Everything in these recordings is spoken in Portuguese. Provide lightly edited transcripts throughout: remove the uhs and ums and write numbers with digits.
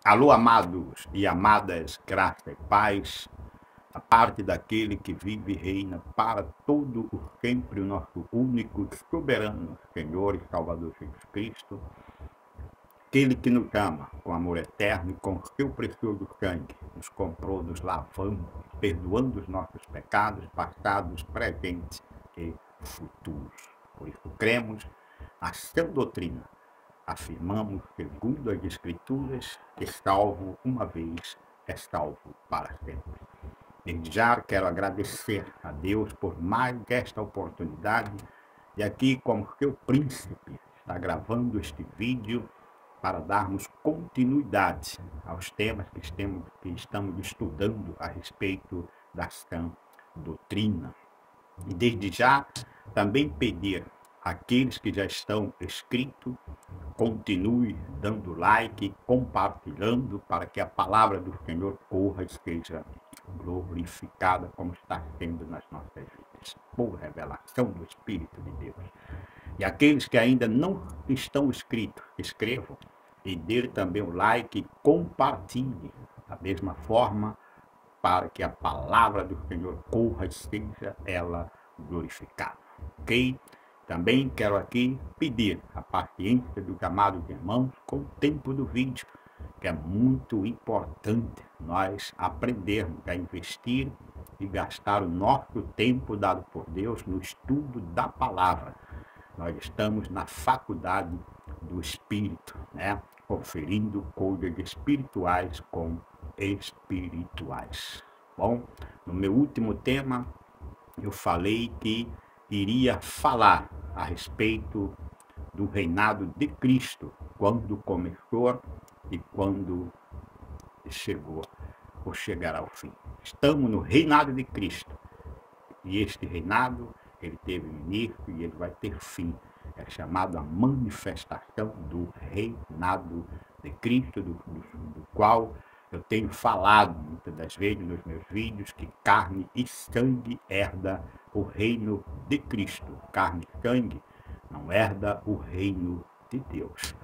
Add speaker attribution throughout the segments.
Speaker 1: Alô, amados e amadas, graça e paz, a parte daquele que vive e reina para todo o sempre, o nosso único, soberano Senhor e Salvador Jesus Cristo, aquele que nos ama com amor eterno e com seu precioso sangue, nos comprou, nos lavando, perdoando os nossos pecados, passados, presentes e futuros. Por isso cremos na sã doutrina. Afirmamos, segundo as Escrituras, que salvo uma vez é salvo para sempre. Desde já quero agradecer a Deus por mais esta oportunidade e aqui, como seu príncipe, está gravando este vídeo para darmos continuidade aos temas que estamos estudando a respeito da sã doutrina. E desde já também pedir àqueles que já estão inscritos, continue dando like, compartilhando, para que a palavra do Senhor corra e seja glorificada como está sendo nas nossas vidas, por revelação do Espírito de Deus. E aqueles que ainda não estão inscritos, escrevam e dê também o like e compartilhe da mesma forma, para que a palavra do Senhor corra e seja ela glorificada. Ok? Também quero aqui pedir a paciência dos amados irmãos com o tempo do vídeo, que é muito importante nós aprendermos a investir e gastar o nosso tempo dado por Deus no estudo da palavra. Nós estamos na faculdade do Espírito, né? Conferindo coisas espirituais com espirituais. Bom, no meu último tema, eu falei que iria falar a respeito do reinado de Cristo, quando começou e quando chegou ou chegará ao fim. Estamos no reinado de Cristo, e este reinado, ele teve início e ele vai ter fim. É chamado a manifestação do reinado de Cristo, do qual eu tenho falado muitas das vezes nos meus vídeos, que carne e sangue herda o reino de Cristo. Carne e sangue não herda o reino de Deus.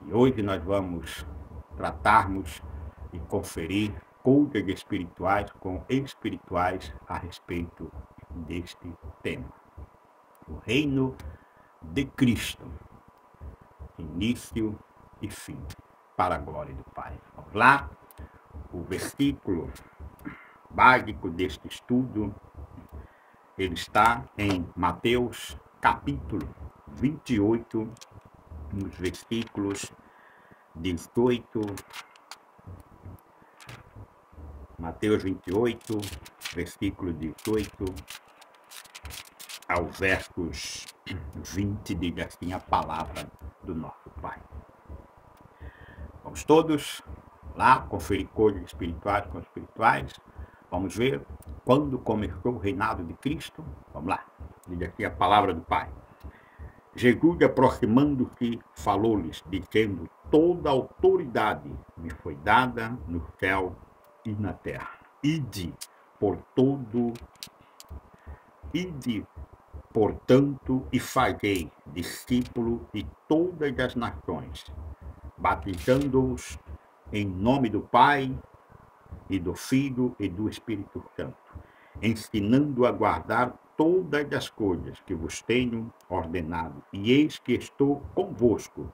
Speaker 1: E hoje nós vamos tratarmos e conferir coisas espirituais com espirituais a respeito deste tema. O reino de Cristo, início e fim, para a glória do Pai. Vamos lá? O versículo básico deste estudo, ele está em Mateus capítulo 28, nos versículos 18, Mateus 28, versículo 18 aos versos 20, diga assim a palavra do nosso Pai. Vamos todos lá conferir coisas espirituais com espirituais. Vamos ver quando começou o reinado de Cristo. Vamos lá, diga aqui a palavra do Pai. Jesus, aproximando-se, falou-lhes, dizendo: toda autoridade me foi dada no céu e na terra. Ide, portanto, e fazei discípulo de todas as nações, batizando-os em nome do Pai, e do Filho e do Espírito Santo, ensinando a guardar todas as coisas que vos tenho ordenado. E eis que estou convosco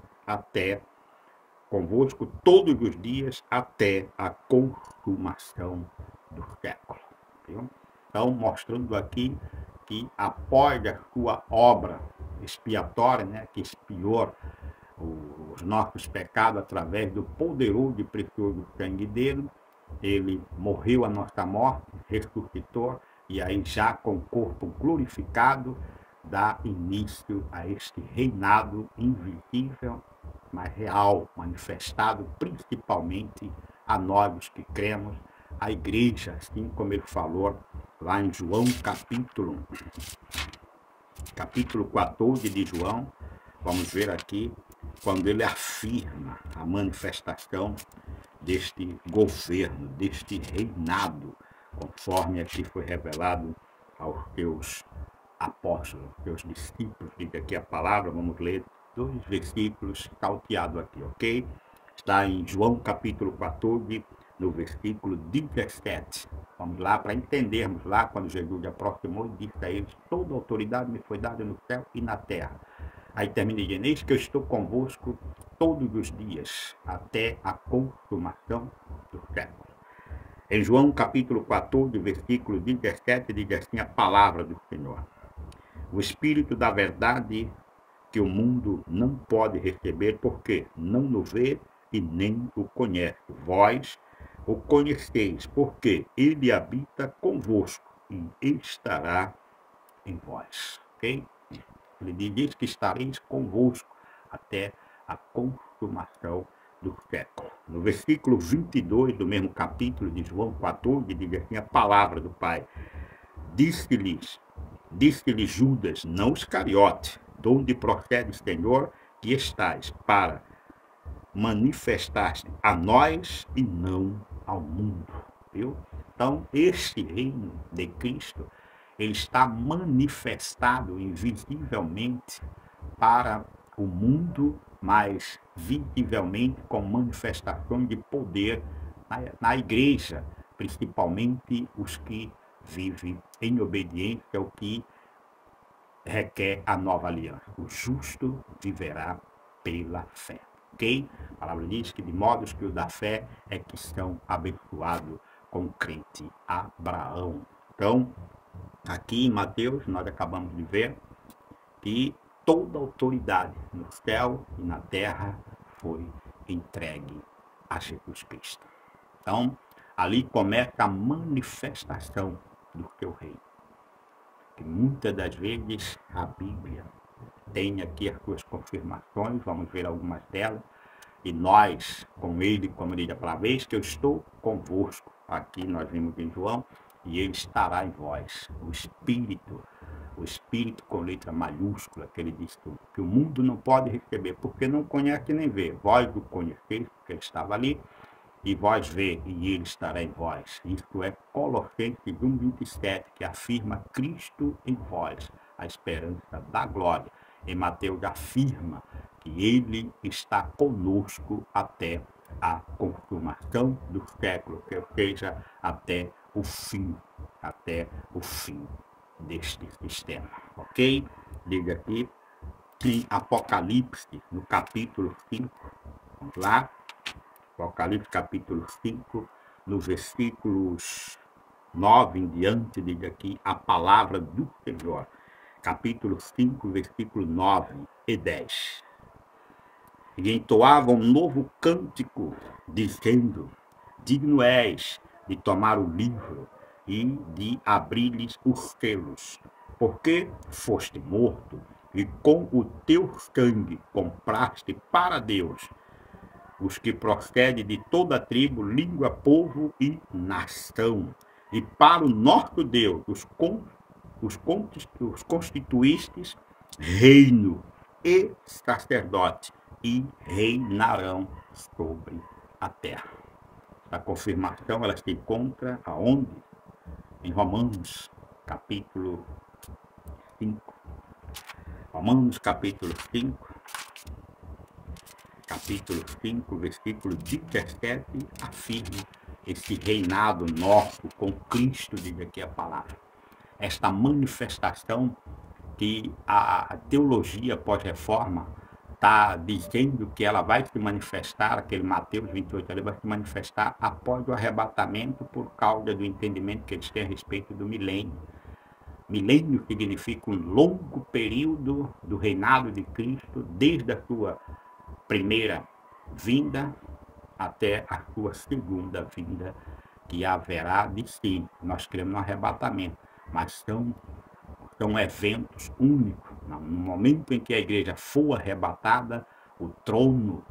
Speaker 1: todos os dias até a consumação do século. Viu? Então, mostrando aqui que após a sua obra expiatória, né, que expiou os nossos pecados através do poderoso e precioso sangue dele, ele morreu a nossa morte, ressuscitou, e aí já com o corpo glorificado, dá início a este reinado invisível, mas real, manifestado principalmente a nós que cremos, a igreja, assim como ele falou lá em João capítulo 14 de João. Vamos ver aqui, quando ele afirma a manifestação deste governo, deste reinado, conforme aqui foi revelado aos seus apóstolos, seus discípulos. Diga aqui a palavra, vamos ler 2 versículos salteados aqui, ok? Está em João capítulo 14, no versículo 17. Vamos lá para entendermos lá quando Jesus se aproximou e disse a eles: toda autoridade me foi dada no céu e na terra. Aí termina dizendo: eis que eu estou convosco todos os dias, até a consumação do século. Em João capítulo 14, versículo 17, diz assim a palavra do Senhor: o Espírito da verdade que o mundo não pode receber, porque não o vê e nem o conhece. Vós o conheceis, porque ele habita convosco e estará em vós. Ok? Ele diz que estareis convosco até a consumação do século. No versículo 22 do mesmo capítulo de João 14, diz assim a palavra do Pai: disse-lhe Judas, não Iscariote, de onde procede o Senhor, que estás para manifestar-te a nós e não ao mundo. Viu? Então, este reino de Cristo, ele está manifestado invisivelmente para o mundo, mas visivelmente com manifestação de poder na igreja, principalmente os que vivem em obediência ao que requer a nova aliança. O justo viverá pela fé. Ok? A palavra diz que de modos que o da fé é que são abençoados com o crente Abraão. Então, aqui em Mateus, nós acabamos de ver que toda autoridade no céu e na terra foi entregue a Jesus Cristo. Então, ali começa a manifestação do teu reino. Que muitas das vezes a Bíblia tem aqui as suas confirmações, vamos ver algumas delas, e nós, com ele, como diz a palavra, vez que eu estou convosco, aqui nós vimos em João, e ele estará em vós, o Espírito com letra maiúscula, que ele diz que o mundo não pode receber, porque não conhece nem vê. Vós o conheceis, porque ele estava ali, e vós vê, e ele estará em vós. Isto é Colossenses 1:27, que afirma Cristo em vós, a esperança da glória. Em Mateus afirma que ele está conosco até a consumação do século, ou seja, até o fim deste sistema. Ok? Diga aqui em Apocalipse, no capítulo 5, vamos lá. Apocalipse capítulo 5, nos versículos 9 em diante, diz aqui a palavra do Senhor. Capítulo 5, versículo 9 e 10. E entoavam um novo cântico, dizendo: digno és de tomar o livro e de abrir-lhes os selos, porque foste morto e com o teu sangue compraste para Deus os que procedem de toda tribo, língua, povo e nação. E para o nosso Deus os constituístes reino e sacerdote, e reinarão sobre a terra. A confirmação ela se encontra aonde? Em Romanos capítulo 5. Romanos capítulo 5. Capítulo 5, versículo 17, afirma esse reinado nosso com Cristo, diz aqui a palavra. Esta manifestação que a teologia pós-reforma está dizendo que ela vai se manifestar, aquele Mateus 28, ela vai se manifestar após o arrebatamento por causa do entendimento que eles têm a respeito do milênio. Milênio significa um longo período do reinado de Cristo, desde a sua primeira vinda até a sua segunda vinda, que haverá de si. Nós cremos no arrebatamento, mas são eventos únicos. No momento em que a igreja for arrebatada, o trono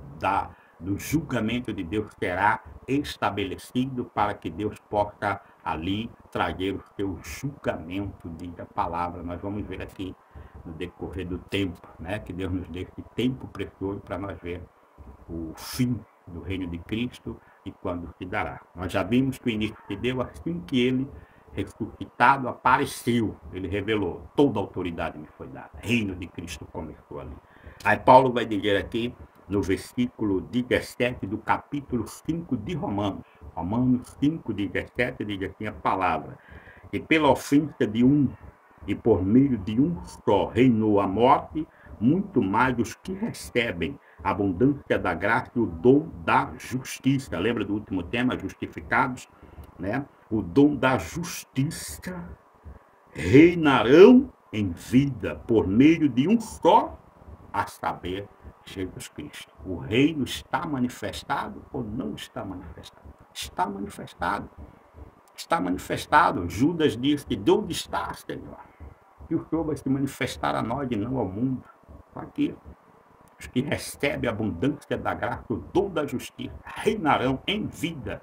Speaker 1: do julgamento de Deus será estabelecido para que Deus possa ali trazer o seu julgamento, diz a palavra. Nós vamos ver aqui no decorrer do tempo, né? Que Deus nos dê esse tempo precioso para nós ver o fim do reino de Cristo e quando se dará. Nós já vimos que o início se deu assim que ele, ressuscitado, apareceu. Ele revelou: toda autoridade me foi dada. Reino de Cristo começou ali. Aí Paulo vai dizer aqui no versículo 17 do capítulo 5 de Romanos. Romanos 5, 17, diz assim a palavra: e pela ofensa de um, e por meio de um só, reinou a morte, muito mais os que recebem a abundância da graça e o dom da justiça. Lembra do último tema, justificados? Né? O dom da justiça reinarão em vida por meio de um só, a saber, Jesus Cristo. O reino está manifestado ou não está manifestado? Está manifestado. Está manifestado. Judas disse: de onde está, Senhor? E o Senhor vai se manifestar a nós e não ao mundo. Aqui, os que recebem a abundância da graça, o dom da justiça, reinarão em vida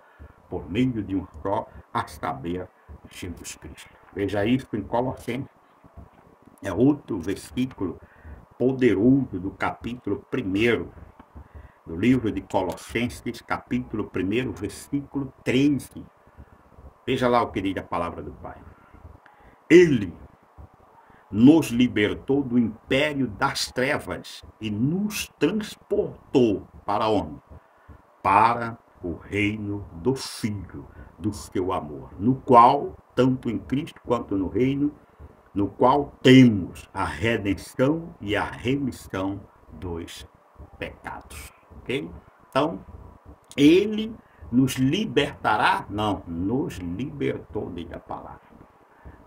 Speaker 1: por meio de um só, a saber, Jesus Cristo. Veja isso em Colossenses. É outro versículo poderoso do capítulo 1 do livro de Colossenses, capítulo 1, versículo 13. Veja lá o que diz a palavra do Pai. Ele nos libertou do império das trevas e nos transportou para onde? Para o reino do Filho do seu amor, no qual, tanto em Cristo quanto no reino, no qual temos a redenção e a remissão dos pecados. Ok? Então, ele nos libertará? Não, nos libertou, diz a palavra.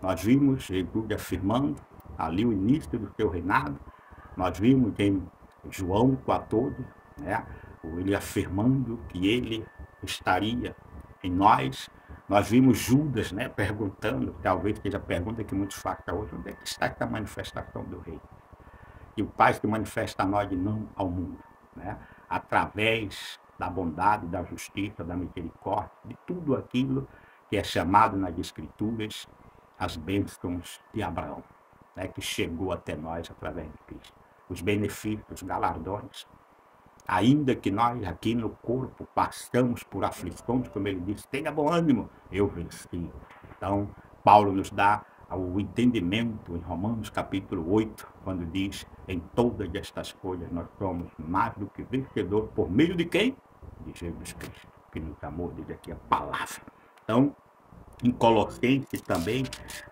Speaker 1: Nós vimos Jesus afirmando ali o início do seu reinado. Nós vimos em João 14, né, ele afirmando que ele estaria em nós. Nós vimos Judas, né, perguntando, talvez seja a pergunta que muitos fazem hoje: onde é que está essa manifestação do rei? E o Pai se manifesta a nós e não ao mundo, né? Através da bondade, da justiça, da misericórdia, de tudo aquilo que é chamado nas Escrituras as bênçãos de Abraão, né, que chegou até nós através de Cristo. Os benefícios, galardões, ainda que nós aqui no corpo passamos por aflições, como ele disse, tenha bom ânimo, eu venci. Então, Paulo nos dá o entendimento em Romanos capítulo 8, quando diz: em todas estas coisas nós somos mais do que vencedores por meio de quem? De Jesus Cristo, que nos amou, diz aqui a palavra. Então, em Colossenses também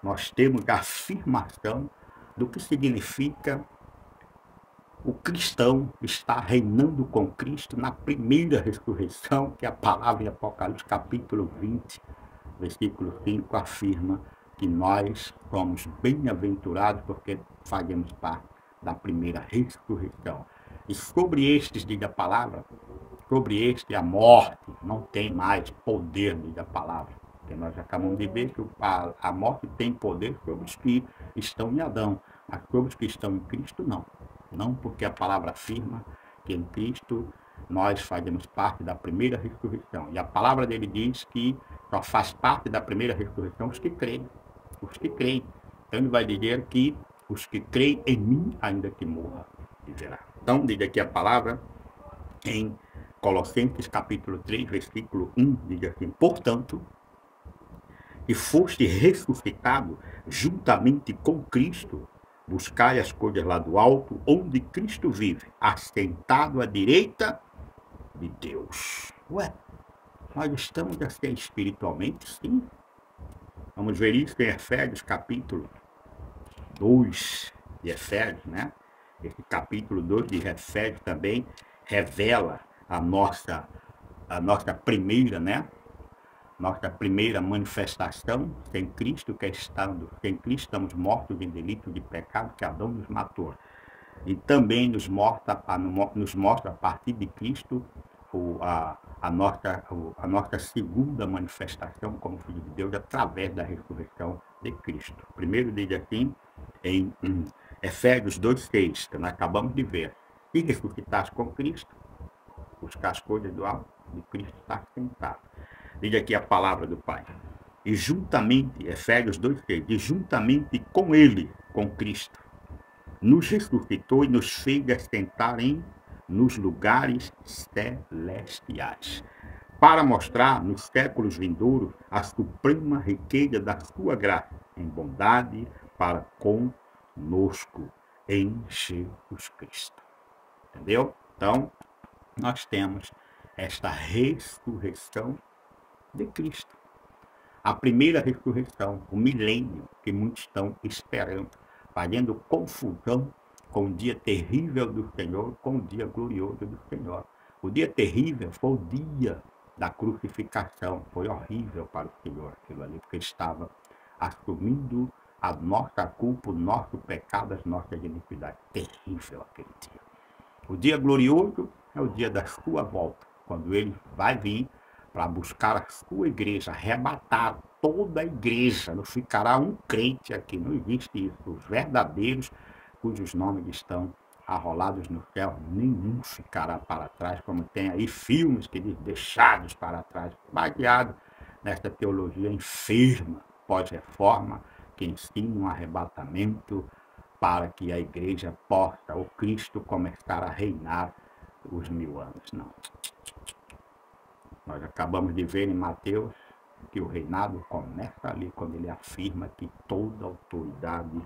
Speaker 1: nós temos a afirmação do que significa o cristão está reinando com Cristo na primeira ressurreição, que a palavra em Apocalipse capítulo 20, versículo 5, afirma que nós somos bem-aventurados porque fazemos parte da primeira ressurreição. E sobre estes, diz a palavra, sobre este a morte não tem mais poder, diz a palavra. Porque nós acabamos de ver que a morte tem poder sobre os que estão em Adão, mas sobre os que estão em Cristo não. Não, porque a palavra afirma que em Cristo nós fazemos parte da primeira ressurreição. E a palavra dele diz que só faz parte da primeira ressurreição os que creem. Os que creem. Então ele vai dizer que os que creem em mim, ainda que morra, viverá. Então, diz aqui a palavra em Colossenses capítulo 3, versículo 1, diz assim: portanto, e foste ressuscitado juntamente com Cristo, buscai as coisas lá do alto, onde Cristo vive, assentado à direita de Deus. Ué, nós estamos assim espiritualmente, sim. Vamos ver isso em Efésios capítulo 2 de Efésios, né? Esse capítulo 2 de Efésios também revela a nossa primeira, né? Nossa primeira manifestação sem Cristo, que estando sem Cristo estamos mortos em delito de pecado que Adão nos matou. E também nos mostra a partir de Cristo a nossa segunda manifestação como Filho de Deus através da ressurreição de Cristo. Primeiro diz assim em Efésios 2,6, que nós acabamos de ver: se ressuscitaste com Cristo, buscar as coisas do alto, de Cristo está sentado. Diz aqui a palavra do Pai. E juntamente, Efésios 2,6, e juntamente com ele, com Cristo, nos ressuscitou e nos fez assentar nos lugares celestiais, para mostrar nos séculos vindouros a suprema riqueza da sua graça, em bondade para conosco, em Jesus Cristo. Entendeu? Então, nós temos esta ressurreição de Cristo. A primeira ressurreição, o milênio que muitos estão esperando, fazendo confusão com o dia terrível do Senhor, com o dia glorioso do Senhor. O dia terrível foi o dia da crucificação, foi horrível para o Senhor aquilo ali, porque estava assumindo a nossa culpa, o nosso pecado, as nossas iniquidades. Terrível aquele dia. O dia glorioso é o dia da sua volta, quando ele vai vir para buscar a sua igreja, arrebatar toda a igreja. Não ficará um crente aqui, não existe isso. Os verdadeiros, cujos nomes estão arrolados no céu, nenhum ficará para trás, como tem aí filmes que diz deixados para trás, baseado nesta teologia enferma, pós-reforma, que ensina um arrebatamento para que a igreja possa, o Cristo, começar a reinar os 1000 anos. Não. Nós acabamos de ver em Mateus que o reinado começa ali, quando ele afirma que toda autoridade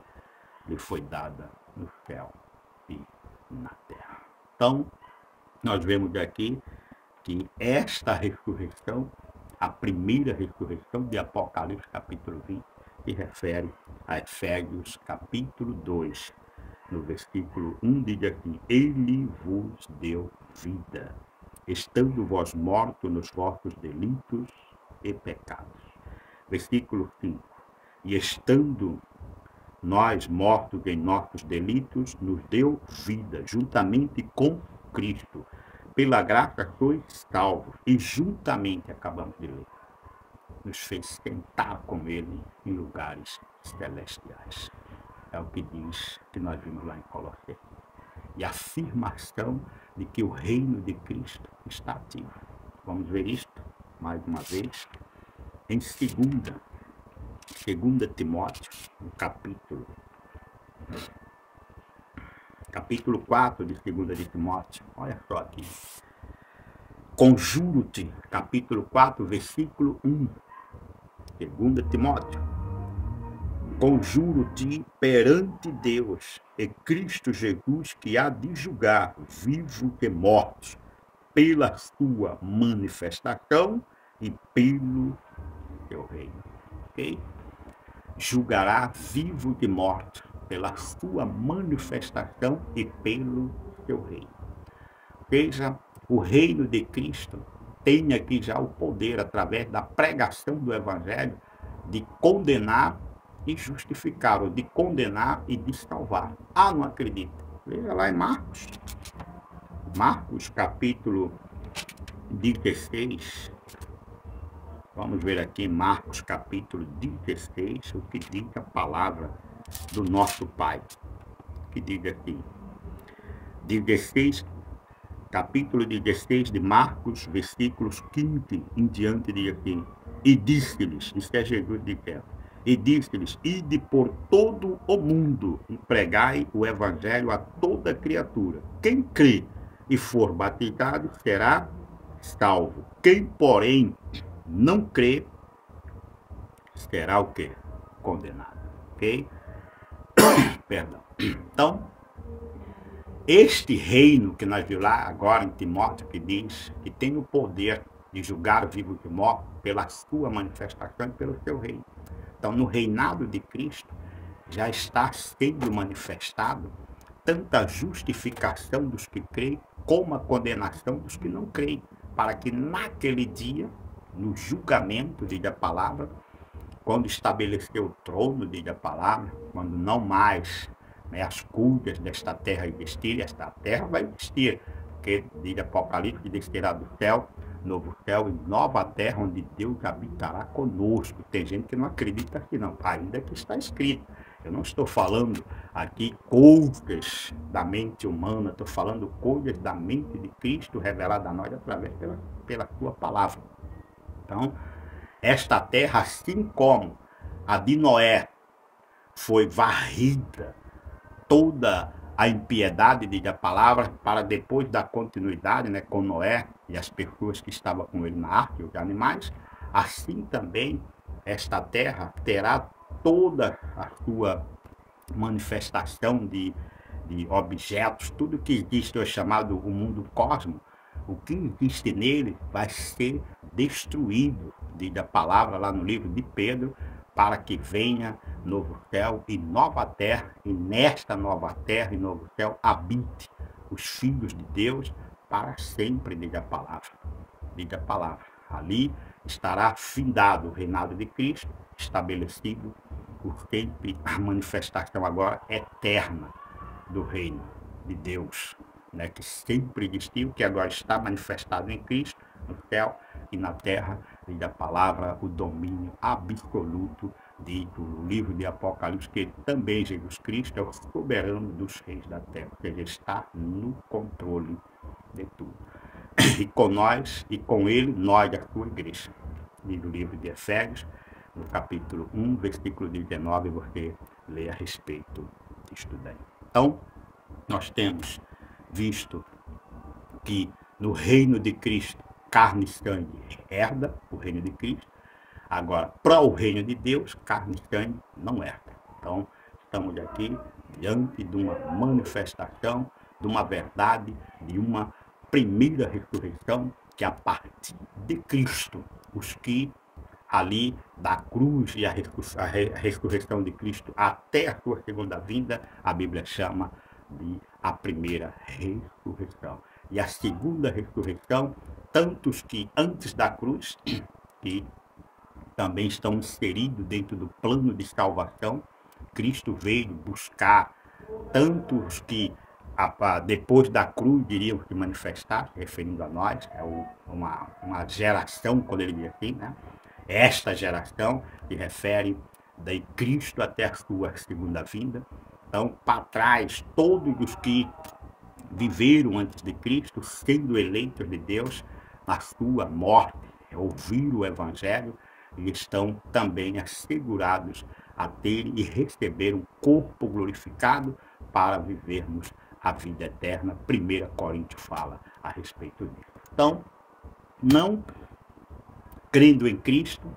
Speaker 1: lhe foi dada no céu e na terra. Então, nós vemos aqui que esta ressurreição, a primeira ressurreição de Apocalipse capítulo 20, se refere a Efésios capítulo 2, no versículo 1 diz assim: Ele vos deu vida, estando vós mortos nos vossos delitos e pecados. Versículo 5: E estando nós mortos em nossos delitos, nos deu vida, juntamente com Cristo. Pela graça sois salvos, e juntamente, acabamos de ler, nos fez sentar com Ele em lugares celestiais. É o que diz, que nós vimos lá em Colossenses. E a afirmação de que o reino de Cristo está ativo. Vamos ver isto mais uma vez em 2 Timóteo, no capítulo 4 de 2 de Timóteo. Olha só aqui. Conjuro-te, capítulo 4, versículo 1. 2 Timóteo. Conjuro-te perante Deus e Cristo Jesus, que há de julgar vivos e mortos pela sua manifestação e pelo seu reino. Ok? Julgará vivos e mortos pela sua manifestação e pelo seu reino. Veja, o reino de Cristo tem aqui já o poder, através da pregação do Evangelho, de condenar e justificar, ou de condenar e de salvar. Ah, não acredita? Veja lá em Marcos capítulo 16. Vamos ver aqui em Marcos capítulo 16, o que diz a palavra do nosso Pai. Que diz aqui, 16, capítulo 16 de Marcos, versículos 15 em diante, diz aqui: E disse-lhes, isso é Jesus dizendo, e disse-lhes: Ide por todo o mundo e pregai o evangelho a toda criatura. Quem crê e for batizado será salvo. Quem, porém, não crê, será o quê? Condenado. Ok? Perdão. Então, este reino que nós vimos lá agora em Timóteo, que diz que tem o poder de julgar vivos e mortos pela sua manifestação e pelo seu reino. Então, no reinado de Cristo, já está sendo manifestado tanto a justificação dos que creem, como a condenação dos que não creem, para que naquele dia, no julgamento, diz a palavra, quando estabeleceu o trono, diz a palavra, quando não mais as coisas desta terra existirem, esta terra vai existir, porque diz Apocalipse que descerá do céu, novo céu e nova terra, onde Deus habitará conosco. Tem gente que não acredita que não, ainda que está escrito. Eu não estou falando aqui coisas da mente humana, estou falando coisas da mente de Cristo revelada a nós através pela sua palavra. Então, esta terra, assim como a de Noé foi varrida, toda a impiedade, diz a palavra, para depois da continuidade, né, com Noé e as pessoas que estavam com ele na arca, os animais, assim também esta terra terá toda a sua manifestação de objetos, tudo que existe é chamado o mundo cósmico, o que existe nele vai ser destruído, diz a palavra lá no livro de Pedro, para que venha novo céu e nova terra, e nesta nova terra e novo céu habite os filhos de Deus para sempre, diz a palavra. Diz a palavra. Ali estará findado o reinado de Cristo, estabelecido por sempre a manifestação agora eterna do reino de Deus, né, que sempre existiu, que agora está manifestado em Cristo, no céu e na terra, e da palavra, o domínio absoluto do livro de Apocalipse, que também Jesus Cristo é o soberano dos reis da terra, que ele está no controle de tudo. E com nós, e com ele, nós, a sua igreja. Diz o livro de Efésios, no capítulo 1, versículo 19, você lê a respeito disto daí. Então, nós temos visto que no reino de Cristo, carne e sangue herda o reino de Cristo. Agora, para o reino de Deus, carne e sangue não herda. Então, estamos aqui diante de uma manifestação, de uma verdade, de uma primeira ressurreição, que a partir de Cristo, os que ali da cruz e a ressurreição de Cristo até a sua segunda vinda, a Bíblia chama de a primeira ressurreição. E a segunda ressurreição, tantos que antes da cruz, que também estão inseridos dentro do plano de salvação, Cristo veio buscar tantos que depois da cruz diriam se manifestar, referindo a nós, é uma geração, quando ele diz assim, né? Esta geração se refere de Cristo até a sua segunda vinda. Então, para trás, todos os que viveram antes de Cristo, sendo eleitos de Deus, na sua morte, ouviram o Evangelho, e estão também assegurados a ter e receber um corpo glorificado para vivermos a vida eterna. 1 Coríntios fala a respeito disso. Então, não crendo em Cristo,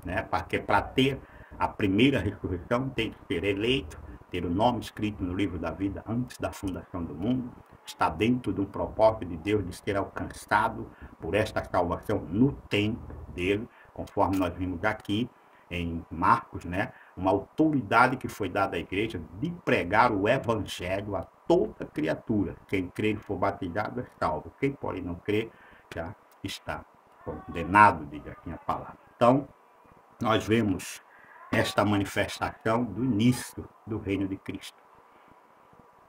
Speaker 1: né, porque para ter a primeira ressurreição tem que ser eleito, ter o nome escrito no livro da vida antes da fundação do mundo, está dentro de um propósito de Deus de ser alcançado por esta salvação no tempo dele, conforme nós vimos aqui em Marcos, né? Uma autoridade que foi dada à igreja de pregar o evangelho a toda criatura. Quem crer e for batizado é salvo. Quem porém não crer já está condenado, diz aqui a palavra. Então, nós vemos esta manifestação do início do reino de Cristo.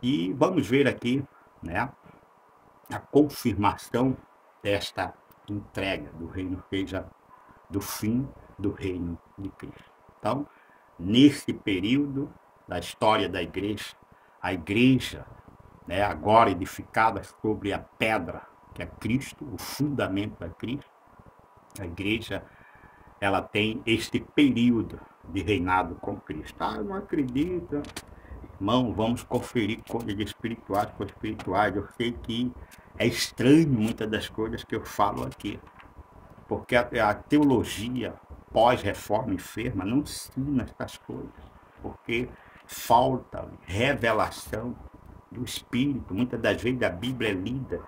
Speaker 1: E vamos ver aqui, né, a confirmação desta entrega do reino, seja do fim do reino de Cristo. Então, nesse período da história da igreja, a igreja, né, agora edificada sobre a pedra, que é Cristo, o fundamento é Cristo, a igreja, ela tem este período de reinado com Cristo. Ah, eu não acredito. Irmão, vamos conferir coisas espirituais com espirituais. Eu sei que é estranho muitas das coisas que eu falo aqui, porque a teologia pós-reforma enferma não ensina essas coisas, porque falta revelação do Espírito. Muitas das vezes a Bíblia é lida,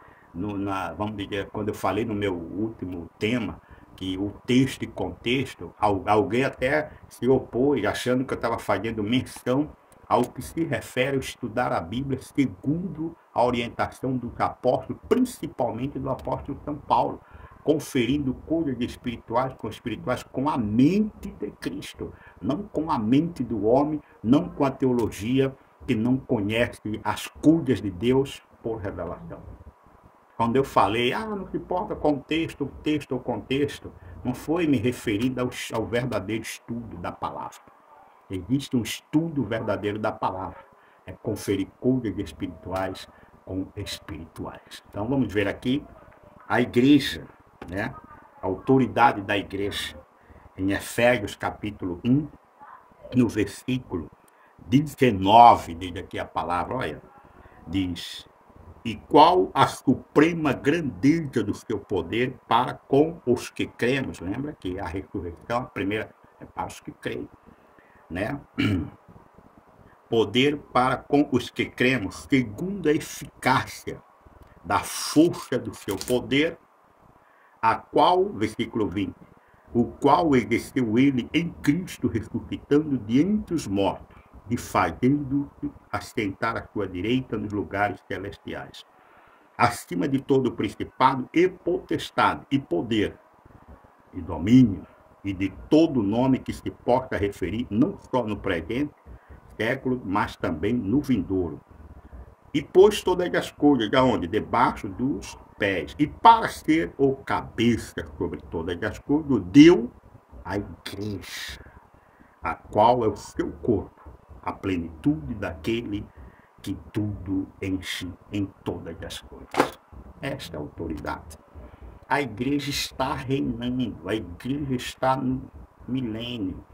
Speaker 1: vamos dizer, quando eu falei no meu último tema, que o texto e contexto, alguém até se opôs, achando que eu estava fazendo menção ao que se refere a estudar a Bíblia segundo a orientação dos apóstolos, principalmente do apóstolo São Paulo, conferindo coisas espirituais com a mente de Cristo, não com a mente do homem, não com a teologia que não conhece as coisas de Deus por revelação. Quando eu falei, não se importa contexto, texto ou contexto, não foi me referindo ao verdadeiro estudo da palavra. Existe um estudo verdadeiro da palavra. É conferir coisas espirituais com espirituais. Então vamos ver aqui a igreja, né? A autoridade da igreja. Em Efésios capítulo 1, no versículo 19, diz aqui a palavra, olha, diz: e qual a suprema grandeza do seu poder para com os que cremos. Lembra que a ressurreição, a primeira, é para os que creem, né? Poder para com os que cremos, segundo a eficácia da força do seu poder, a qual, versículo 20, o qual exerceu ele em Cristo, ressuscitando de entre os mortos e fazendo assentar à sua direita nos lugares celestiais, acima de todo principado e potestade e poder e domínio, e de todo nome que se possa referir, não só no presente século, mas também no vindouro. E pôs todas as coisas, aonde? Debaixo dos pés. E para ser o cabeça sobre todas as coisas, deu a igreja, a qual é o seu corpo, a plenitude daquele que tudo enche em todas as coisas. Esta é a autoridade. A igreja está reinando, a igreja está no milênio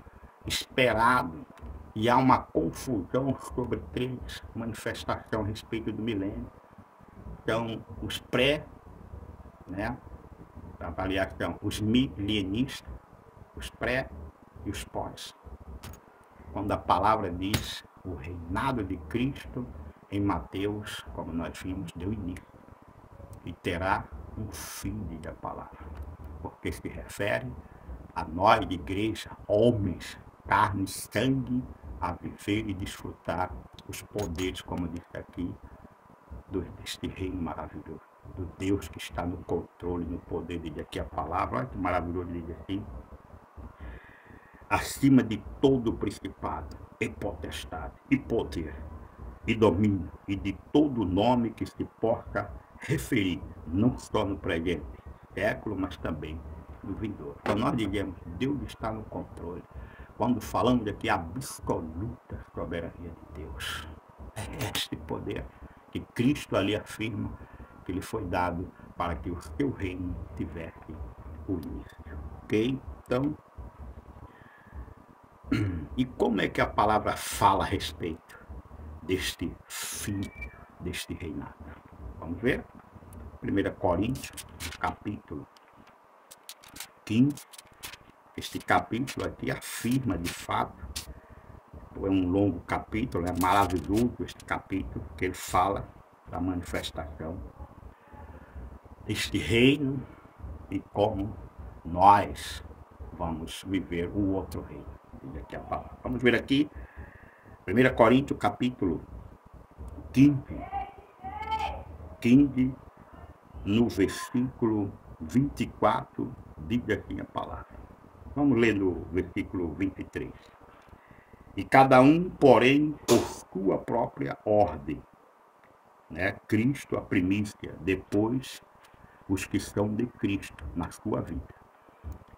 Speaker 1: esperado. E há uma confusão sobre três manifestações a respeito do milênio. Então, os pré, né, a avaliação, os milenistas, os pré e os pós. Quando a palavra diz o reinado de Cristo em Mateus, como nós vimos, deu início. E terá um fim, diz a palavra. Porque se refere a nós de igreja, homens, carne, sangue, a viver e desfrutar os poderes, como disse aqui, deste reino maravilhoso, do Deus que está no controle, no poder, diz aqui a palavra, olha que maravilhoso, diz assim, acima de todo principado, e potestade, e poder, e domínio, e de todo nome que se possa referir, não só no presente século, mas também no vindouro. Então nós dizemos, Deus está no controle. Quando falamos aqui, a absoluta soberania de Deus. É este poder que Cristo ali afirma que lhe foi dado para que o seu reino tivesse o início. Ok? Então, e como é que a palavra fala a respeito deste fim, deste reinado? Vamos ver? 1 Coríntios, capítulo 15. Este capítulo aqui afirma de fato, é um longo capítulo, é maravilhoso este capítulo, que ele fala da manifestação deste reino e como nós vamos viver o outro reino. Aqui a palavra. Vamos ver aqui, 1 Coríntios, capítulo 15, no versículo 24, diz assim a palavra. Vamos ler no versículo 23. E cada um, porém, por sua própria ordem, né? Cristo a primícia, depois os que são de Cristo na sua vida.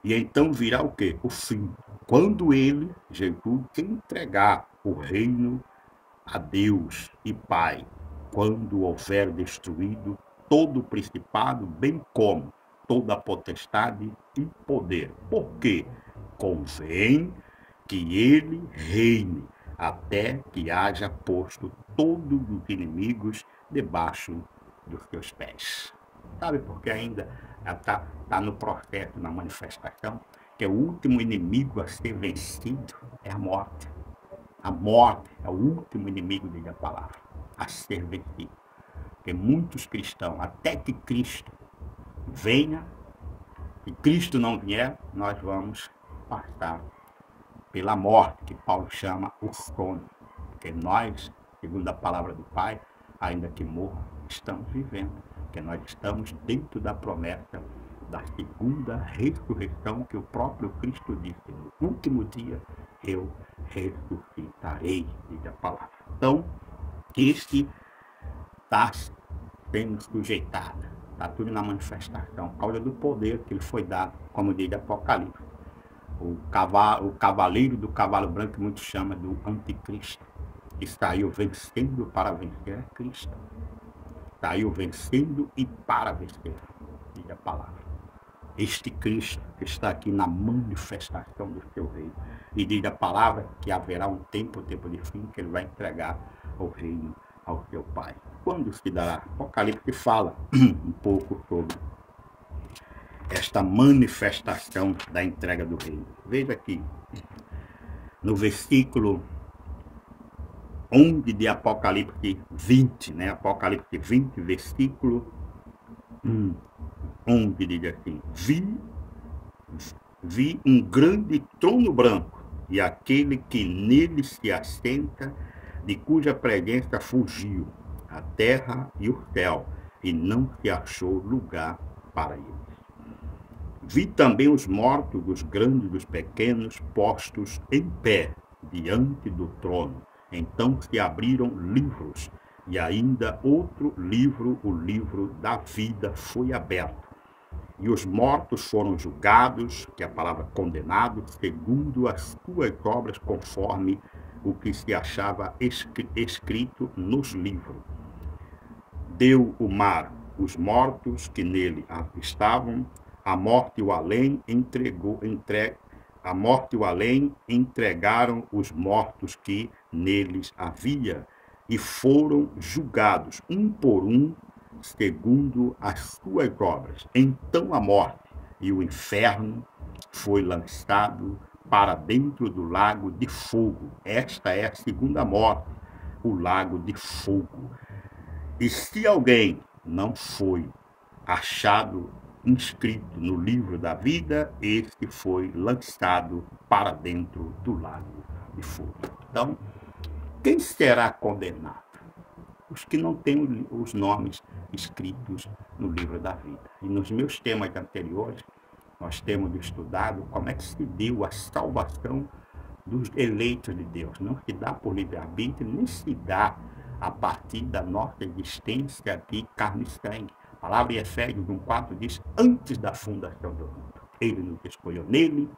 Speaker 1: E então virá o quê? O fim. Quando ele, Jesus, entregar o reino a Deus e Pai, quando houver destruído todo o principado, bem como toda a potestade e poder. Porque convém que ele reine até que haja posto todos os inimigos debaixo dos seus pés. Sabe por que ainda está no processo, na manifestação, que o último inimigo a ser vencido é a morte. A morte é o último inimigo, diz a palavra, a ser vencido. Porque muitos cristãos, até que Cristo venha, se Cristo não vier, nós vamos passar pela morte, que Paulo chama o sono. Porque nós, segundo a palavra do Pai, ainda que morram, estamos vivendo. Porque nós estamos dentro da promessa da segunda ressurreição, que o próprio Cristo disse: no último dia eu ressuscitarei, diz a palavra. Então, este está sendo sujeitado, está tudo na manifestação, por causa do poder que lhe foi dado, como diz Apocalipse. O cavaleiro do cavalo branco, que muitos chamam do anticristo, que saiu vencendo para vencer é Cristo. Saiu vencendo e para vencer, diz a palavra. Este Cristo que está aqui na manifestação do seu reino. E diz a palavra que haverá um tempo de fim, que ele vai entregar o reino ao seu Pai. Quando se dará? Apocalipse fala um pouco sobre esta manifestação da entrega do reino. Veja aqui, no versículo 11 de Apocalipse 20, né? Apocalipse 20, versículo onde diz assim: vi um grande trono branco, e aquele que nele se assenta, de cuja presença fugiu a terra e o céu, e não se achou lugar para eles. Vi também os mortos, dos grandes e dos pequenos, postos em pé diante do trono. Então se abriram livros, e ainda outro livro, o livro da vida, foi aberto. E os mortos foram julgados, que é a palavra condenado, segundo as suas obras, conforme o que se achava escrito nos livros. Deu o mar os mortos que nele estavam, a morte e o além entregaram os mortos que neles havia, e foram julgados, um por um, segundo as suas obras. Então a morte e o inferno foi lançado para dentro do lago de fogo. Esta é a segunda morte, o lago de fogo. E se alguém não foi achado inscrito no livro da vida, este foi lançado para dentro do lago de fogo. Então, quem será condenado? Os que não têm os nomes escritos no livro da vida. E nos meus temas anteriores, nós temos estudado como é que se deu a salvação dos eleitos de Deus. Não se dá por livre-arbítrio, nem se dá a partir da nossa existência aqui, carne e sangue. A palavra em Efésios 1,4 diz: antes da fundação do mundo, ele nos escolheu nele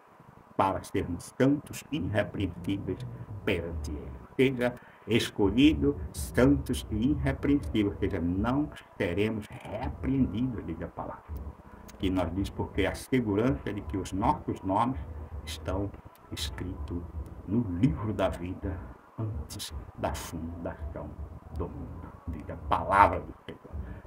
Speaker 1: para sermos santos e irrepreensíveis perante ele. Ou seja, escolhido, santos e irrepreensíveis, ou seja, não seremos repreendidos, diz a palavra. Que nós diz porque a segurança de que os nossos nomes estão escritos no livro da vida antes da fundação do mundo. Diz a palavra do Senhor.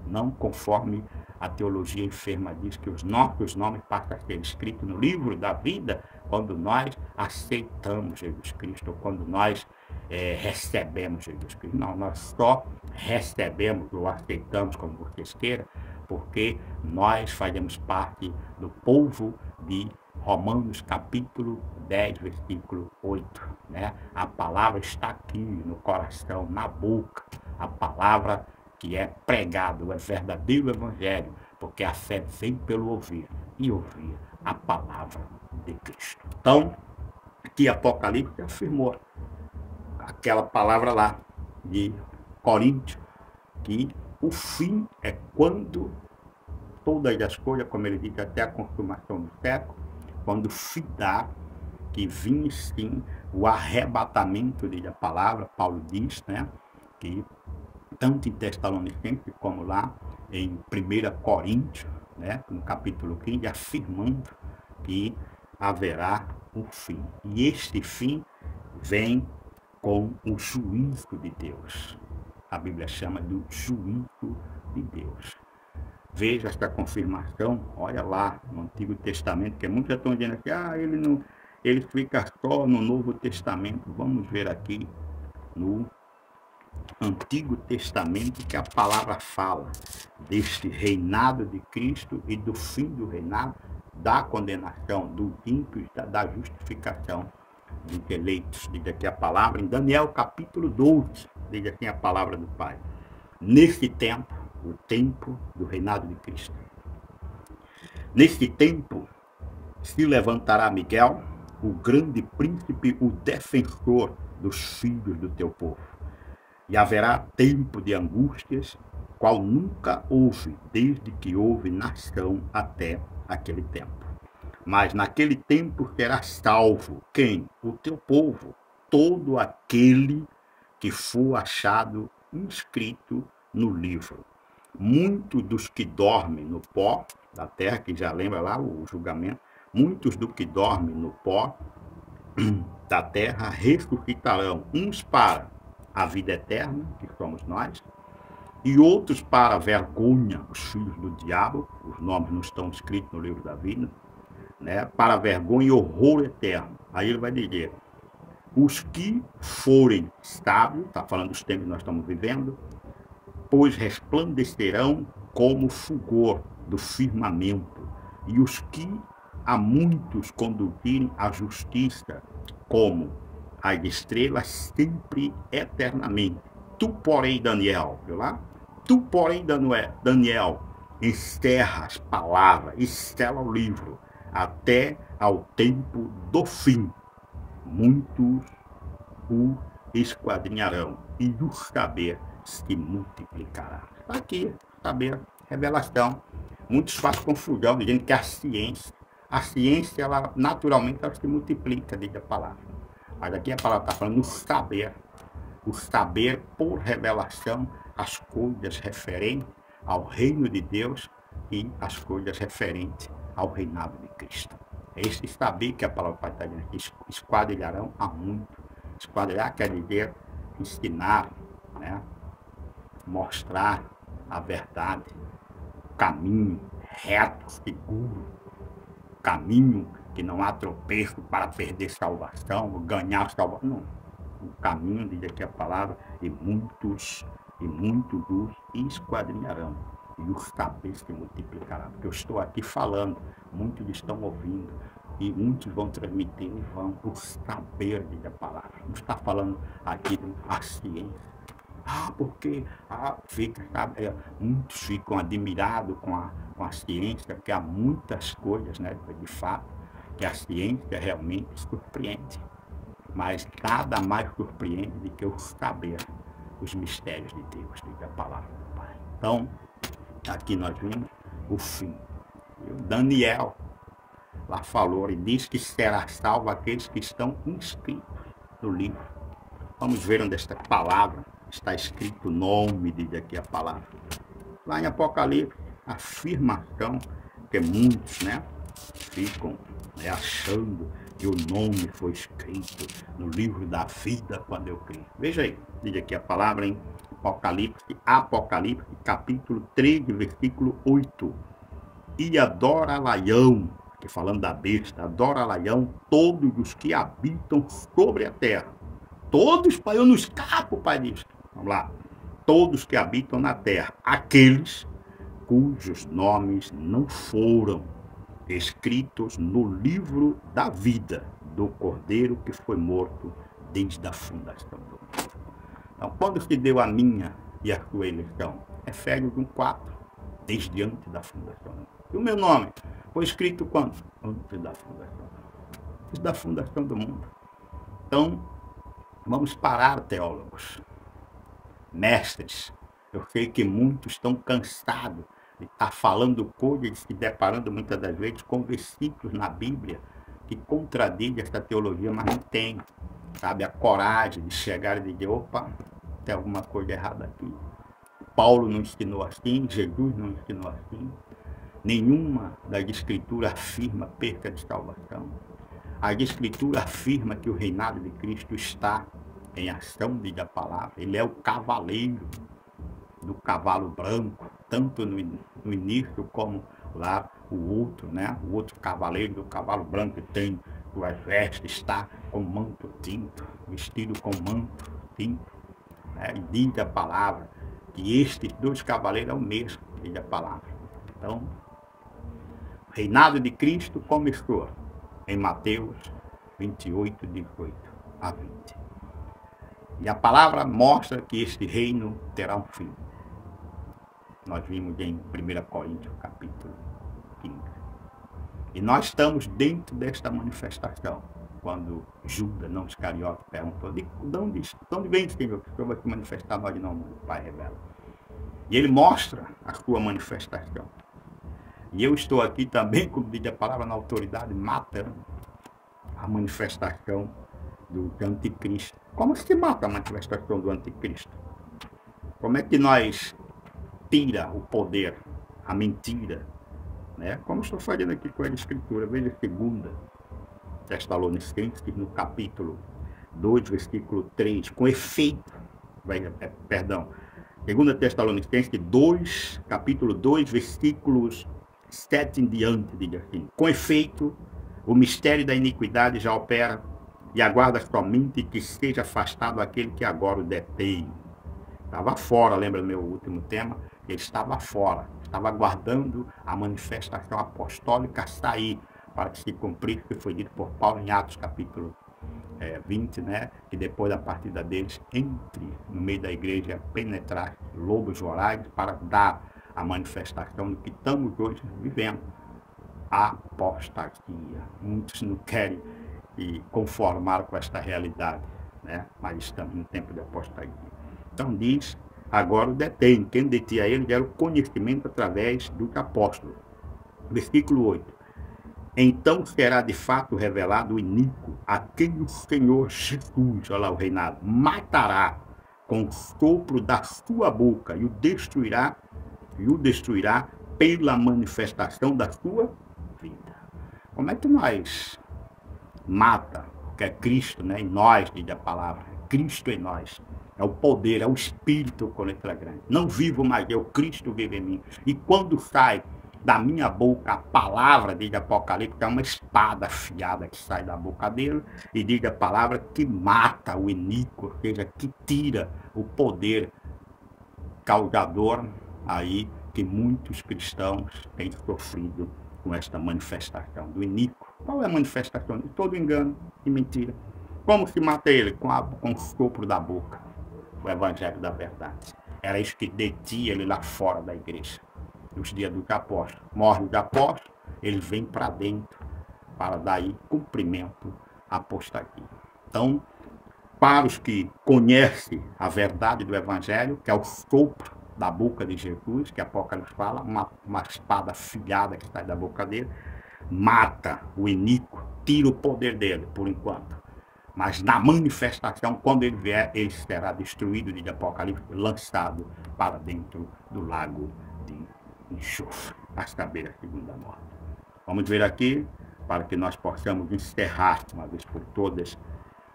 Speaker 1: Não conforme a teologia enferma diz que os nossos nomes passam a ser escritos no livro da vida quando nós aceitamos Jesus Cristo, ou quando nós recebemos Jesus Cristo. Não, nós só recebemos ou aceitamos, como vocês queiram, porque nós fazemos parte do povo de Romanos capítulo 10, versículo 8. Né? A palavra está aqui no coração, na boca. A palavra que é pregado, é verdadeiro evangelho, porque a fé vem pelo ouvir, e ouvir a palavra de Cristo. Então, aqui Apocalipse afirmou aquela palavra lá de Coríntios, que o fim é quando todas as coisas, como ele diz, até a consumação do século, quando findar, que vinha sim o arrebatamento, diz a palavra, Paulo diz, né, que tanto em Tessalonicenses como lá em 1 Coríntios, né, no capítulo 15, afirmando que haverá um fim. E este fim vem com o juízo de Deus. A Bíblia chama do juízo de Deus. Veja esta confirmação, olha lá no Antigo Testamento, que muitos já estão dizendo aqui, ele fica só no Novo Testamento. Vamos ver aqui no Antigo Testamento que a palavra fala deste reinado de Cristo e do fim do reinado, da condenação dos ímpios, da justificação dos eleitos. Diz aqui a palavra em Daniel capítulo 12, diz assim a palavra do Pai: nesse tempo, o tempo do reinado de Cristo, nesse tempo se levantará Miguel, o grande príncipe, o defensor dos filhos do teu povo. E haverá tempo de angústias, qual nunca houve, desde que houve nação até aquele tempo. Mas naquele tempo será salvo quem? O teu povo, todo aquele que for achado inscrito no livro. Muitos dos que dormem no pó da terra, que já lembra lá o julgamento, muitos dos que dormem no pó da terra ressuscitarão, uns para a vida eterna, que somos nós, e outros para a vergonha, os filhos do diabo, os nomes não estão escritos no livro da vida, né? Para a vergonha e horror eterno. Aí ele vai dizer: os que forem sábios, está falando dos tempos que nós estamos vivendo, pois resplandecerão como o fulgor do firmamento, e os que a muitos conduzirem à justiça, como as estrelas sempre eternamente. Tu, porém, Daniel, viu lá? Tu, porém, Daniel, encerra as palavras, estela o livro, até ao tempo do fim. Muitos o esquadrinharão, e o saber se multiplicará. Está aqui, saber, revelação. Muitos fazem confusão, dizendo que a ciência, ela naturalmente ela se multiplica, diz a palavra. Mas aqui a palavra está falando o saber por revelação, as coisas referentes ao reino de Deus e as coisas referentes ao reinado de Cristo. É esse saber que a palavra está dizendo aqui, esquadrilharão a muito. Esquadrilhar quer dizer ensinar, né? Mostrar a verdade, o caminho reto, seguro, o caminho que não há tropeço para perder salvação, ganhar salvação. Não. O caminho, diz aqui a palavra, e muitos os esquadrinharão, e o saber se multiplicará. Porque eu estou aqui falando, muitos estão ouvindo, e muitos vão transmitir e vão por saber, diz a palavra. Não está falando aqui da ciência. Porque muitos ficam admirados com a ciência, porque há muitas coisas, né, de fato, que a ciência realmente surpreende. Mas nada mais surpreende do que o saber os mistérios de Deus, diz a palavra do Pai. Então, aqui nós vimos o fim. E o Daniel lá falou e diz que será salvo aqueles que estão inscritos no livro. Vamos ver onde esta palavra está escrito o nome, diz aqui a palavra. Lá em Apocalipse, a afirmação que muitos, né, ficam, né, achando que o nome foi escrito no livro da vida quando eu criei. Veja aí, diz aqui a palavra em Apocalipse, capítulo 3, versículo 8. E adora Laião, aqui falando da besta, adora Laião todos os que habitam sobre a terra. Todos, pai, eu não escapo, pai, disso. Vamos lá. Todos que habitam na terra, aqueles cujos nomes não foram escritos no livro da vida do Cordeiro que foi morto desde a fundação do mundo. Então, quando se deu a minha e a sua eleição? Efésios 1:4, desde antes da fundação do mundo. E o meu nome foi escrito quando? Antes da fundação. Antes da fundação do mundo. Então, vamos parar, teólogos, mestres. Eu sei que muitos estão cansados de estar falando coisas e se deparando muitas das vezes com versículos na Bíblia que contradizem essa teologia, mas não tem, sabe, a coragem de chegar e dizer, opa, tem alguma coisa errada aqui. Paulo não ensinou assim, Jesus não ensinou assim. Nenhuma das escrituras afirma perca de salvação. A escritura afirma que o reinado de Cristo está em ação, diz a palavra. Ele é o cavaleiro do cavalo branco, tanto no início como lá o outro, né? O outro cavaleiro do cavalo branco tem suas vestes, está com manto tinto, vestido com manto tinto. Né? E diz a palavra que estes dois cavaleiros é o mesmo, diz a palavra. Então, o reinado de Cristo começou em Mateus 28, 18 a 20. E a palavra mostra que este reino terá um fim. Nós vimos em 1 Coríntios, capítulo 15. E nós estamos dentro desta manifestação. Quando Judas, não Iscariote, perguntou, de onde vem, Senhor, que o Senhor vai se manifestar nós não, o Pai revela. E ele mostra a sua manifestação. E eu estou aqui também, como diz a palavra, na autoridade, matando a manifestação do anticristo. Como se mata a manifestação do anticristo? Como é que nós tira o poder, a mentira, né? Como estou fazendo aqui com a escritura, veja 2 Tessalonicenses, no capítulo 2, versículo 3, com efeito, 2 Tessalonicenses 2, capítulo 2, versículos 7 em diante, diga assim, com efeito, o mistério da iniquidade já opera, e aguarda somente que seja afastado aquele que agora o detém. Estava fora, lembra meu último tema? Ele estava fora, estava aguardando a manifestação apostólica sair, para que se cumprisse o que foi dito por Paulo em Atos capítulo 20, né? Que depois da partida deles, entre no meio da igreja, penetrar lobos vorazes para dar a manifestação do que estamos hoje vivendo. A apostasia. Muitos não querem e conformar com esta realidade, né? Mas estamos no tempo de apostasia. Então diz, agora o detém. Quem detinha ele era o conhecimento através dos apóstolos. Versículo 8. Então será de fato revelado o iníquo, a quem o Senhor Jesus, olha lá o reinado, matará com o sopro da sua boca e o destruirá pela manifestação da sua vida. Como é que nós mata, que é Cristo, né? Em nós, diz a palavra, Cristo em nós. É o poder, é o Espírito com letra grande. Não vivo mais eu, Cristo vive em mim. E quando sai da minha boca a palavra, diz Apocalipse, é uma espada afiada que sai da boca dele, e diz a palavra que mata o iníquo, ou seja, que tira o poder causador aí que muitos cristãos têm sofrido com esta manifestação do iníquo. Qual é a manifestação de todo engano e mentira? Como se mata ele? Com o sopro da boca, o evangelho da verdade. Era isso que detinha ele lá fora da igreja. Nos dias dos apóstolos. Morre os apóstolos, eles vêm para dentro para dar aí cumprimento à apostasia. Então, para os que conhecem a verdade do evangelho, que é o sopro da boca de Jesus, que Apocalipse fala, uma espada afiada que sai da boca dele, mata o iníquo, tira o poder dele, por enquanto. Mas na manifestação, quando ele vier, ele será destruído, de Apocalipse, lançado para dentro do lago de enxofre, a saber, a segunda morte. Vamos ver aqui, para que nós possamos encerrar, uma vez por todas,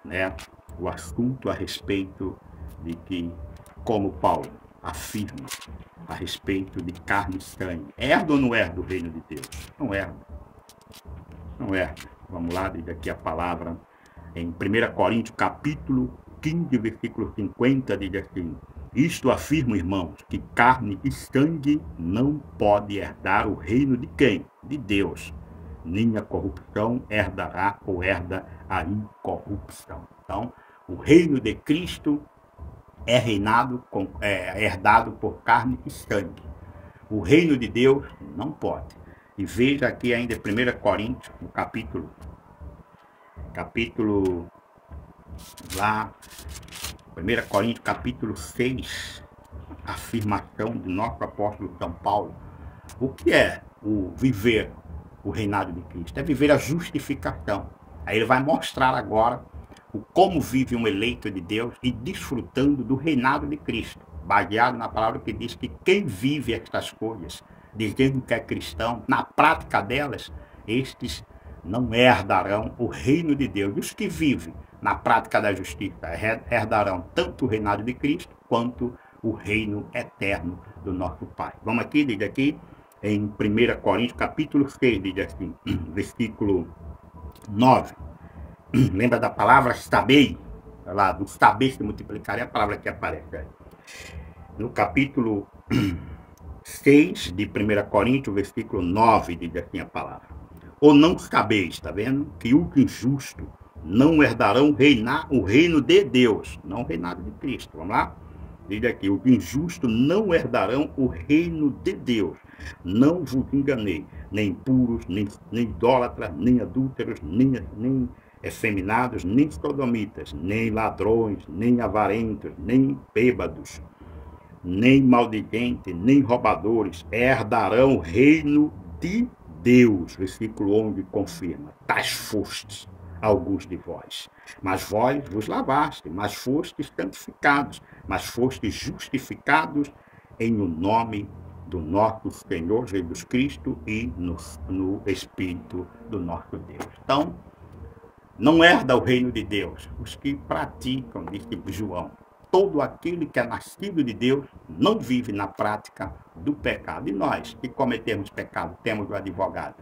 Speaker 1: né, o assunto a respeito de que, como Paulo afirma, a respeito de carne e sangue, herda ou não herda o reino de Deus? Não herda. Não herda. Vamos lá, diz aqui a palavra, em 1 Coríntios, capítulo 15, versículo 50, diz assim: isto afirmo, irmãos, que carne e sangue não pode herdar o reino de quem? De Deus. Nem a corrupção herdará ou herda a incorrupção. Então, o reino de Cristo é herdado por carne e sangue. O reino de Deus não pode. E veja aqui ainda 1 Coríntios, no capítulo lá, 1 Coríntios capítulo 6, afirmação do nosso apóstolo São Paulo. O que é o viver o reinado de Cristo? É viver a justificação. Aí ele vai mostrar agora o como vive um eleito de Deus e desfrutando do reinado de Cristo, baseado na palavra que diz que quem vive estas coisas, dizendo que é cristão, na prática delas, estes não herdarão o reino de Deus. Os que vivem na prática da justiça herdarão tanto o reinado de Cristo quanto o reino eterno do nosso Pai. Vamos aqui, diz aqui, em 1 Coríntios, capítulo 6, diz assim, versículo 9. Lembra da palavra sabei? Lá, do saber se multiplicaria, a palavra que aparece aí. No capítulo 6 de 1 Coríntios, versículo 9, diz assim a palavra. Ou não sabeis, está vendo? Que os injustos não herdarão o reino de Deus, não o reinado de Cristo. Vamos lá? Diz aqui, os injustos não herdarão o reino de Deus. Não vos enganei, nem impuros, nem idólatras, nem adúlteros, nem efeminados, nem sodomitas, nem ladrões, nem avarentos, nem bêbados, nem maldizentes, nem roubadores herdarão o reino de Deus. Versículo 11 confirma: tais fostes alguns de vós, mas vós vos lavaste, mas fostes santificados, mas fostes justificados em o nome do nosso Senhor Jesus Cristo e no Espírito do nosso Deus. Então, não herda o reino de Deus os que praticam, disse João. Todo aquele que é nascido de Deus não vive na prática do pecado. E nós, que cometemos pecado, temos o advogado,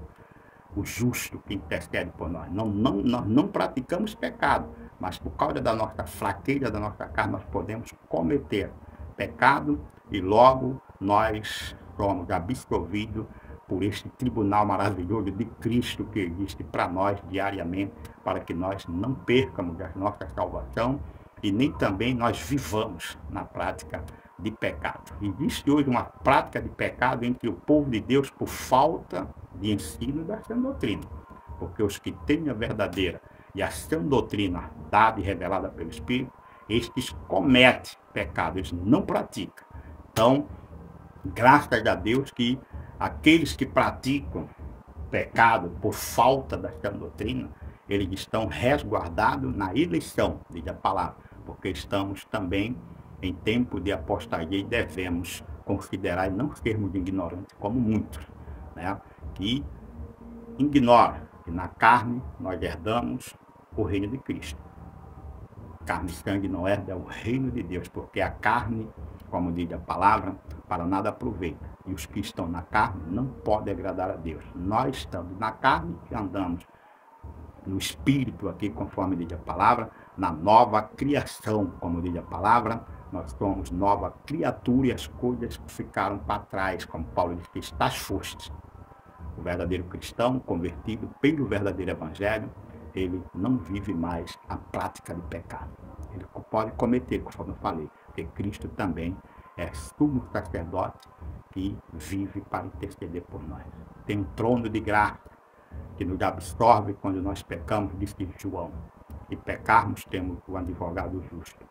Speaker 1: o justo que intercede por nós. Nós não praticamos pecado, mas por causa da nossa fraqueza, da nossa carne, nós podemos cometer pecado e logo nós somos absolvidos por este tribunal maravilhoso de Cristo que existe para nós diariamente, para que nós não percamos a nossa salvação e nem também nós vivamos na prática de pecado. Existe hoje uma prática de pecado entre o povo de Deus por falta de ensino da sã doutrina, porque os que têm a verdadeira e a sã doutrina dada e revelada pelo Espírito, estes cometem pecado, eles não praticam. Então, graças a Deus que aqueles que praticam pecado por falta da sã doutrina, eles estão resguardados na eleição, diz a palavra, porque estamos também em tempo de apostasia e devemos considerar e não sermos ignorantes como muitos, né? Que ignoram que na carne nós herdamos o reino de Cristo. Carne e sangue não herda o reino de Deus, porque a carne, como diz a palavra, para nada aproveita. E os que estão na carne não podem agradar a Deus. Nós estamos na carne e andamos no Espírito aqui, conforme diz a palavra, na nova criação, como diz a palavra, nós somos nova criatura e as coisas que ficaram para trás, como Paulo diz, que estás fostes. O verdadeiro cristão, convertido pelo verdadeiro evangelho, ele não vive mais a prática de pecado. Ele pode cometer, conforme eu falei, porque Cristo também é sumo sacerdote que vive para interceder por nós. Tem um trono de graça que nos absorve quando nós pecamos, disse João. E pecarmos, temos o advogado justo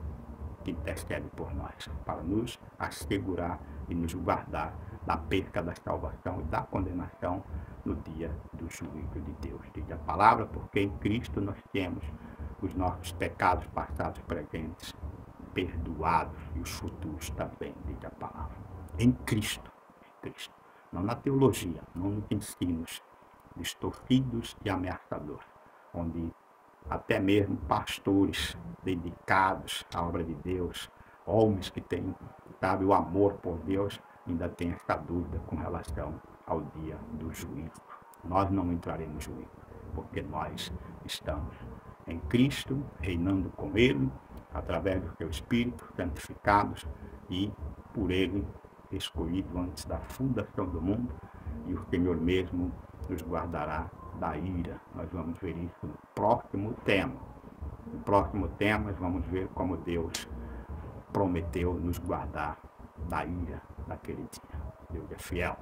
Speaker 1: que intercede por nós, para nos assegurar e nos guardar da perca da salvação e da condenação no dia do juízo de Deus. Diz a palavra, porque em Cristo nós temos os nossos pecados passados, presentes, perdoados e os futuros também, diz a palavra. Em Cristo, não na teologia, não nos ensinos distorcidos e ameaçadores, onde até mesmo pastores dedicados à obra de Deus, homens que têm, sabe, o amor por Deus, ainda têm essa dúvida com relação ao dia do juízo. Nós não entraremos no juízo, porque nós estamos em Cristo, reinando com Ele, através do seu Espírito, santificados e por Ele escolhido antes da fundação do mundo, e o Senhor mesmo nos guardará da ira. Nós vamos ver isso no próximo tema. No próximo tema, nós vamos ver como Deus prometeu nos guardar da ira naquele dia. Deus é fiel.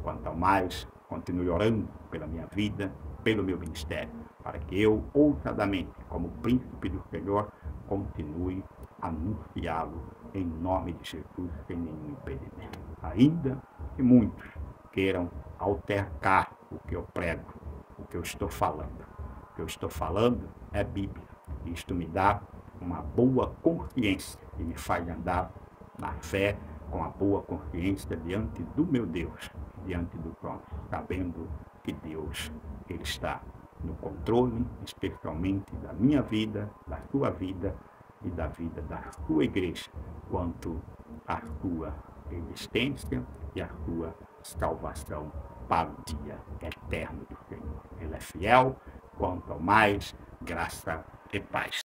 Speaker 1: Quanto ao mais, continue orando pela minha vida, pelo meu ministério, para que eu, ousadamente, como príncipe do Senhor, continue a anunciá-lo em nome de Jesus, sem nenhum impedimento. Ainda que muitos queiram altercar o que eu prego, o que eu estou falando. O que eu estou falando é Bíblia. Isto me dá uma boa consciência e me faz andar na fé com a boa consciência diante do meu Deus, diante do trono, sabendo que Deus, Ele está no controle, especialmente da minha vida, da sua vida e da vida da sua igreja, quanto à sua existência e à sua salvação para o dia eterno do Senhor. Ele é fiel, quanto ao mais, graça e paz.